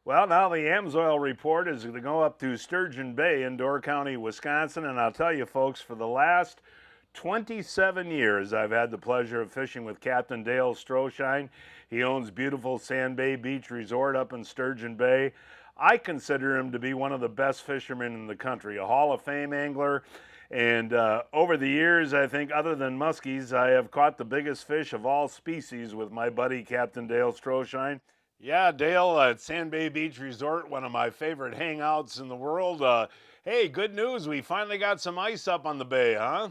Well, now the AMSOIL report is going to go up to Sturgeon Bay in Door County, Wisconsin. And I'll tell you, folks, for the last 27 years, I've had the pleasure of fishing with Captain Dale Stroshine. He owns beautiful Sand Bay Beach Resort up in Sturgeon Bay. I consider him to be one of the best fishermen in the country, a Hall of Fame angler. And over the years, I think, other than muskies, I have caught the biggest fish of all species with my buddy Captain Dale Stroshine. Yeah, Dale at Sand Bay Beach Resort, one of my favorite hangouts in the world. Hey, good news. We finally got some ice up on the bay, huh?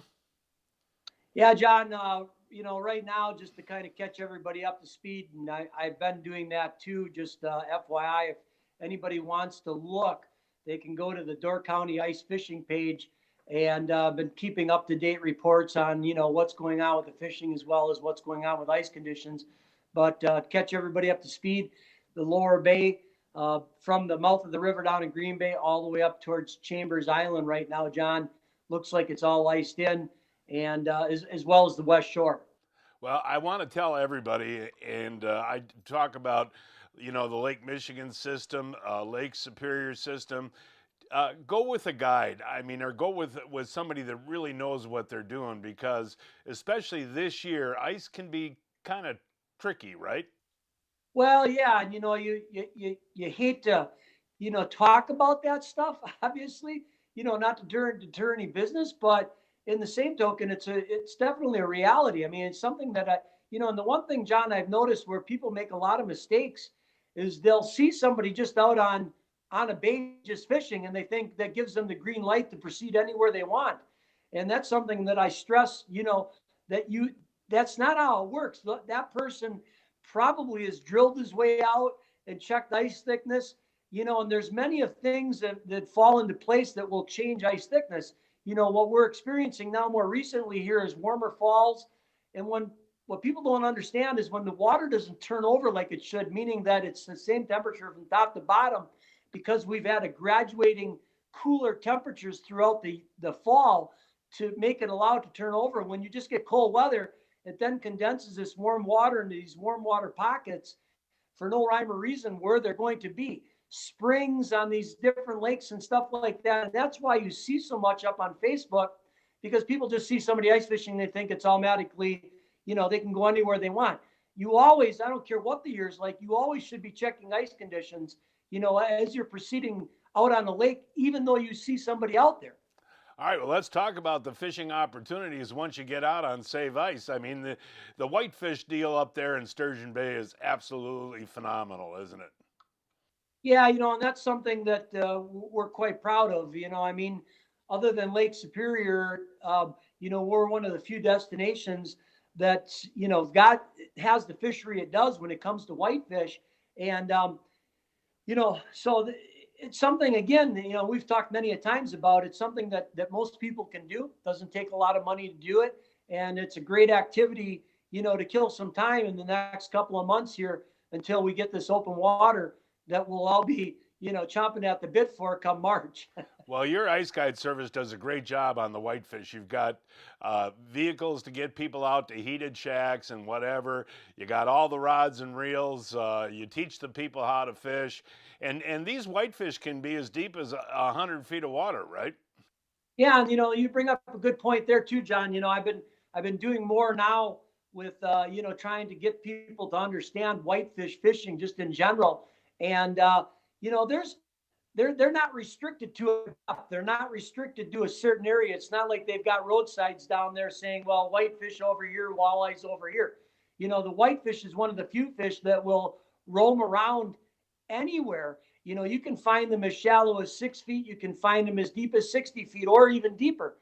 Yeah, John, right now, just to kind of catch everybody up to speed, and I've been doing that too, just FYI, if anybody wants to look, they can go to the Door County Ice Fishing page and been keeping up to date reports on, what's going on with the fishing as well as what's going on with ice conditions. But catch everybody up to speed, the lower bay, from the mouth of the river down in Green Bay all the way up towards Chambers Island right now, John, looks like it's all iced in and as well as the West Shore. Well, I want to tell everybody, and I talk about, the Lake Michigan system, Lake Superior system. Go with a guide. I mean, or go with somebody that really knows what they're doing, because especially this year, ice can be kind of tricky, right? Well, yeah, you hate to, talk about that stuff. Obviously, not to deter any business, but in the same token, it's definitely a reality. I mean, it's something that and the one thing, John, I've noticed where people make a lot of mistakes is they'll see somebody just out on a bay just fishing, and they think that gives them the green light to proceed anywhere they want. And that's something that I stress, that that's not how it works. That person probably has drilled his way out and checked ice thickness, and there's many of things that fall into place that will change ice thickness. What we're experiencing now more recently here is warmer falls. And what people don't understand is when the water doesn't turn over like it should, meaning that it's the same temperature from top to bottom, because we've had a graduating cooler temperatures throughout the fall to make it allowed to turn over. When you just get cold weather, it then condenses this warm water into these warm water pockets for no rhyme or reason where they're going to be. Springs on these different lakes and stuff like that. And that's why you see so much up on Facebook, because people just see somebody ice fishing, they think it's automatically, they can go anywhere they want. You always, I don't care what the year's like, you always should be checking ice conditions, as you're proceeding out on the lake, even though you see somebody out there. All right, well, let's talk about the fishing opportunities once you get out on Save Ice. I mean, the whitefish deal up there in Sturgeon Bay is absolutely phenomenal, isn't it? Yeah, and that's something that we're quite proud of. I mean, other than Lake Superior, we're one of the few destinations that, God has the fishery it does when it comes to whitefish. And, so it's something, again, we've talked many a times about. It's something that most people can do. Doesn't take a lot of money to do it. And it's a great activity, to kill some time in the next couple of months here until we get this open water that we'll all be, chomping at the bit for come March. Well, your ice guide service does a great job on the whitefish. You've got vehicles to get people out to heated shacks and whatever. You got all the rods and reels. You teach the people how to fish, and these whitefish can be as deep as 100 feet of water, right? Yeah, and you bring up a good point there too, John. I've been doing more now with trying to get people to understand whitefish fishing just in general. And there's they're not restricted to a depth. They're not restricted to a certain area. It's not like they've got roadsides down there saying, well, whitefish over here, walleyes over here. The whitefish is one of the few fish that will roam around anywhere. You can find them as shallow as 6 feet. You can find them as deep as 60 feet or even deeper.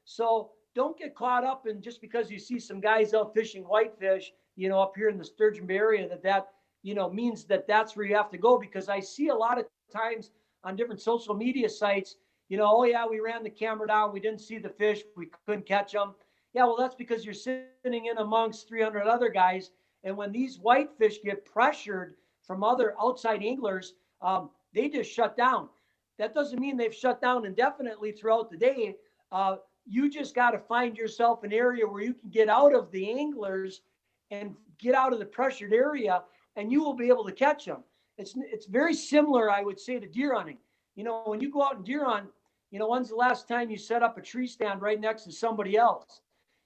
So don't get caught up in just because you see some guys out fishing whitefish, up here in the Sturgeon Bay area, that means that that's where you have to go. Because I see a lot of times on different social media sites, oh yeah, we ran the camera down, we didn't see the fish, we couldn't catch them. Yeah, well, that's because you're sitting in amongst 300 other guys. And when these whitefish get pressured from other outside anglers, they just shut down. That doesn't mean they've shut down indefinitely throughout the day. You just got to find yourself an area where you can get out of the anglers and get out of the pressured area, and you will be able to catch them. it's very similar, I would say, to deer hunting. When you go out and deer hunt, when's the last time you set up a tree stand right next to somebody else?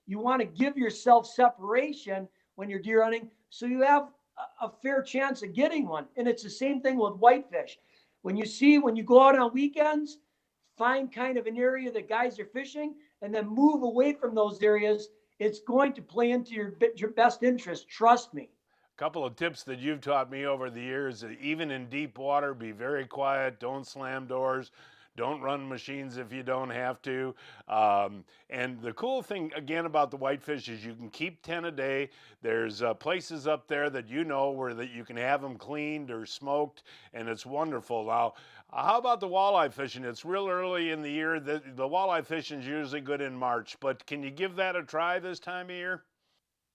You want to give yourself separation when you're deer hunting so you have a fair chance of getting one. And it's the same thing with whitefish. When you go out on weekends, find kind of an area that guys are fishing and then move away from those areas. It's going to play into your best interest. Trust me. Couple of tips that you've taught me over the years: even in deep water, be very quiet, don't slam doors, don't run machines if you don't have to. And the cool thing again about the whitefish is you can keep 10 a day. There's places up there that where that you can have them cleaned or smoked, and it's wonderful. Now, how about the walleye fishing? It's real early in the year. The walleye fishing is usually good in March, but can you give that a try this time of year?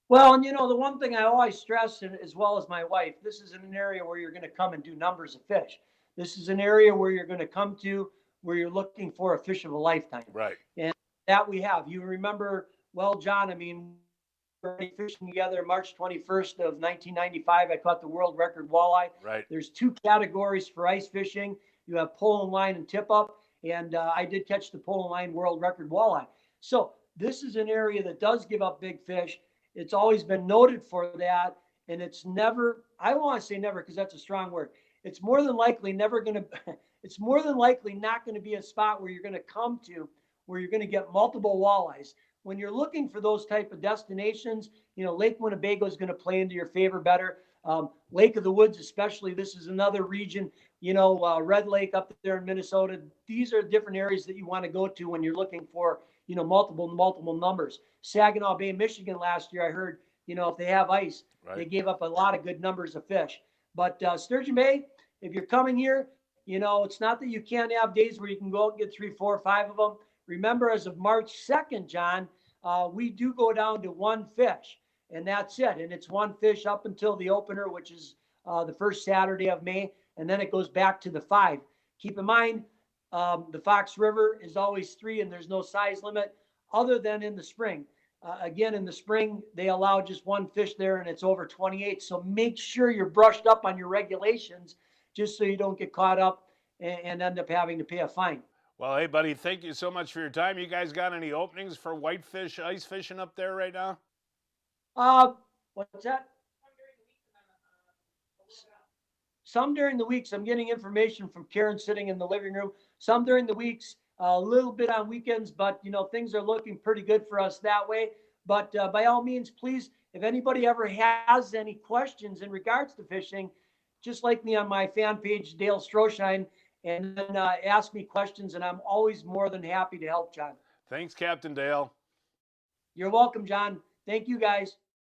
Well, and the one thing I always stress, and as well as my wife, this is an area where you're going to come and do numbers of fish. This is an area where you're going to come to where you're looking for a fish of a lifetime. Right. And that we have. You remember, well, John, I mean, we were fishing together March 21st of 1995. I caught the world record walleye. Right. There's two categories for ice fishing. You have pole and line and tip up. And I did catch the pole and line world record walleye. So this is an area that does give up big fish. It's always been noted for that. And it's never, I don't want to say never because that's a strong word. It's more than likely never going to, it's more than likely not going to be a spot where you're going to come to where you're going to get multiple walleyes. When you're looking for those type of destinations, Lake Winnebago is going to play into your favor better. Lake of the Woods, especially, this is another region, Red Lake up there in Minnesota. These are different areas that you want to go to when you're looking for, multiple numbers. Saginaw Bay, Michigan last year, I heard, if they have ice, right, they gave up a lot of good numbers of fish. But Sturgeon Bay, if you're coming here, it's not that you can't have days where you can go out and get 3, 4, 5 of them. Remember, as of March 2nd, John, we do go down to one fish, and that's it. And it's one fish up until the opener, which is the first Saturday of May, and then it goes back to the 5. Keep in mind, the Fox River is always 3, and there's no size limit other than in the spring. Again, in the spring, they allow just one fish there, and it's over 28. So make sure you're brushed up on your regulations just so you don't get caught up and end up having to pay a fine. Well, hey, buddy, thank you so much for your time. You guys got any openings for whitefish ice fishing up there right now? What's that? Some during the weeks. I'm getting information from Karen sitting in the living room. Some during the weeks, a little bit on weekends, but things are looking pretty good for us that way. But by all means, please, if anybody ever has any questions in regards to fishing, just like me on my fan page, Dale Stroshine, and then ask me questions, and I'm always more than happy to help, John. Thanks, Captain Dale. You're welcome, John. Thank you, guys.